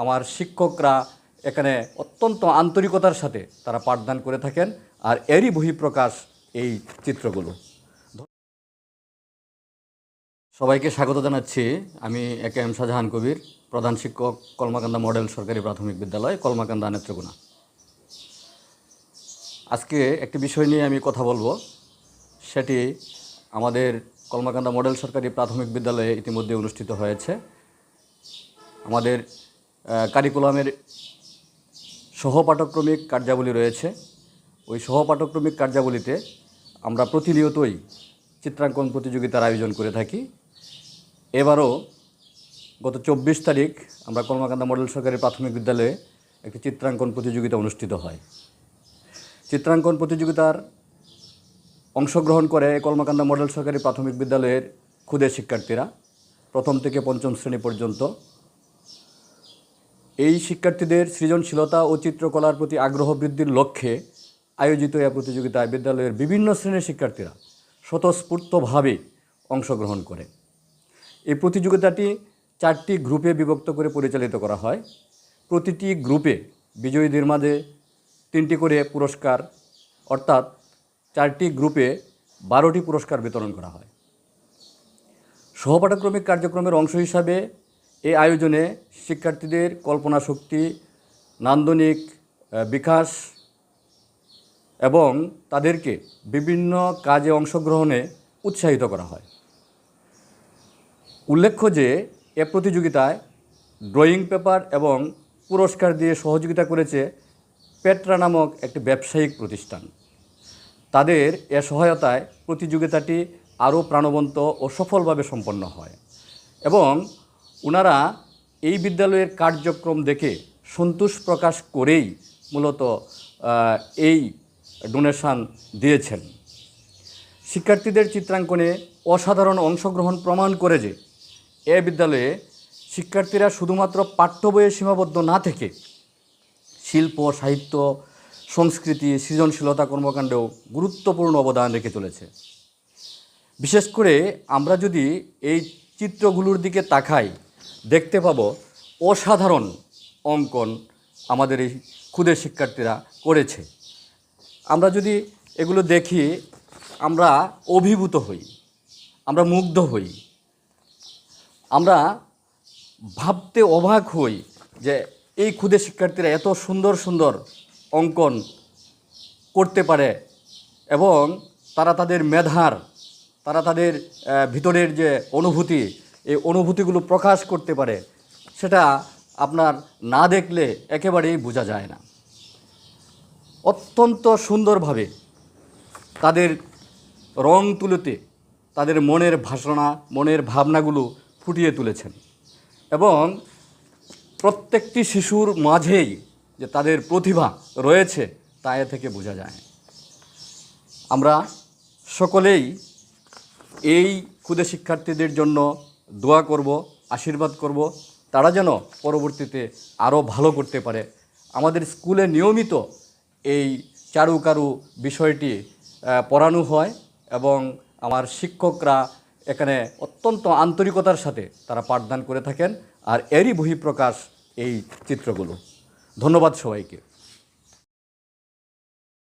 আমার শিক্ষকরা এখানে অত্যন্ত আন্তরিকতার সাথে তারা পাঠদান করে থাকেন, আর এরই বহিঃপ্রকাশ এই চিত্রগুলো। সবাইকে স্বাগত জানাচ্ছি। আমি এ.কে.এম. শাহজাহান কবির, প্রধান শিক্ষক, কলমাকান্দা মডেল সরকারি প্রাথমিক বিদ্যালয়, কলমাকান্দা, নেত্রকোনা। আজকে একটি বিষয় নিয়ে আমি কথা বলবো। সেটি আমাদের কলমাকান্দা মডেল সরকারি প্রাথমিক বিদ্যালয়ে ইতিমধ্যে অনুষ্ঠিত হয়েছে। আমাদের কারিকুলামের সহপাঠক্রমিক কার্যাবলী রয়েছে। ওই সহপাঠক্রমিক কার্যাবলীতে আমরা প্রতিনিয়তই চিত্রাঙ্কন প্রতিযোগিতার আয়োজন করে থাকি। এবারও গত 24 তারিখ আমরা কলমাকান্দা মডেল সরকারি প্রাথমিক বিদ্যালয়ে একটি চিত্রাঙ্কন প্রতিযোগিতা অনুষ্ঠিত হয়। চিত্রাঙ্কন প্রতিযোগিতার অংশগ্রহণ করে কলমাকান্দা মডেল সরকারি প্রাথমিক বিদ্যালয়ের ক্ষুদে শিক্ষার্থীরা, প্রথম থেকে পঞ্চম শ্রেণী পর্যন্ত। এই শিক্ষার্থীদের সৃজনশীলতা ও চিত্রকলার প্রতি আগ্রহ বৃদ্ধির লক্ষ্যে আয়োজিত এই প্রতিযোগিতায় বিদ্যালয়ের বিভিন্ন শ্রেণীর শিক্ষার্থীরা স্বতঃস্ফূর্তভাবে অংশগ্রহণ করে। এই প্রতিযোগিতাটি 4টি গ্রুপে বিভক্ত করে পরিচালিত করা হয়। প্রতিটি গ্রুপে বিজয়ীদের মাঝে 3টি করে পুরস্কার, অর্থাৎ 4টি গ্রুপে 12টি পুরস্কার বিতরণ করা হয়। সহপাঠক্রমিক কার্যক্রমের অংশ হিসাবে এই আয়োজনে শিক্ষার্থীদের কল্পনা শক্তি, নান্দনিক বিকাশ এবং তাদেরকে বিভিন্ন কাজে অংশগ্রহণে উৎসাহিত করা হয়। উল্লেখ্য যে এ প্রতিযোগিতায় ড্রয়িং পেপার এবং পুরস্কার দিয়ে সহযোগিতা করেছে পেট্রা নামক একটি ব্যবসায়িক প্রতিষ্ঠান। তাদের এ সহায়তায় প্রতিযোগিতাটি আরও প্রাণবন্ত ও সফলভাবে সম্পন্ন হয় এবং ওনারা এই বিদ্যালয়ের কার্যক্রম দেখে সন্তোষ প্রকাশ করেই মূলত এই ডোনেশন দিয়েছেন। শিক্ষার্থীদের চিত্রাঙ্কনে অসাধারণ অংশগ্রহণ প্রমাণ করে যে এ বিদ্যালয়ে শিক্ষার্থীরা শুধুমাত্র পাঠ্য বইয়ে সীমাবদ্ধ না থেকে শিল্প, সাহিত্য, সংস্কৃতি, সৃজনশীলতা কর্মকাণ্ডেও গুরুত্বপূর্ণ অবদান রেখে চলেছে। বিশেষ করে আমরা যদি এই চিত্রগুলোর দিকে তাকাই, দেখতে পাবো অসাধারণ অঙ্কন আমাদের এই ক্ষুদে শিক্ষার্থীরা করেছে। আমরা যদি এগুলো দেখি আমরা অভিভূত হই, আমরা মুগ্ধ হই, আমরা ভাবতে অবাক হই যে এই ক্ষুদে শিক্ষার্থীরা এত সুন্দর সুন্দর অঙ্কন করতে পারে এবং তারা তাদের মেধার, তারা তাদের ভিতরের যে অনুভূতি, এই অনুভূতিগুলো প্রকাশ করতে পারে, সেটা আপনার না দেখলে একেবারেই বোঝা যায় না। অত্যন্ত সুন্দরভাবে তাদের রং তুলিতে তাদের মনের ভাষণা, মনের ভাবনাগুলো ফুটিয়ে তুলেছেন এবং প্রত্যেকটি শিশুর মাঝেই যে তাদের প্রতিভা রয়েছে তা এ থেকে বোঝা যায়। আমরা সকলেই এই ক্ষুদে শিক্ষার্থীদের জন্য দোয়া করব, আশীর্বাদ করব, তারা যেন পরবর্তীতে আরও ভালো করতে পারে। আমাদের স্কুলে নিয়মিত এই চারুকারু বিষয়টি পড়ানো হয় এবং আমার শিক্ষকরা এখানে অত্যন্ত আন্তরিকতার সাথে তারা পাঠদান করে থাকেন, আর এরই বহিঃপ্রকাশ এই চিত্রগুলো। ধন্যবাদ সবাইকে।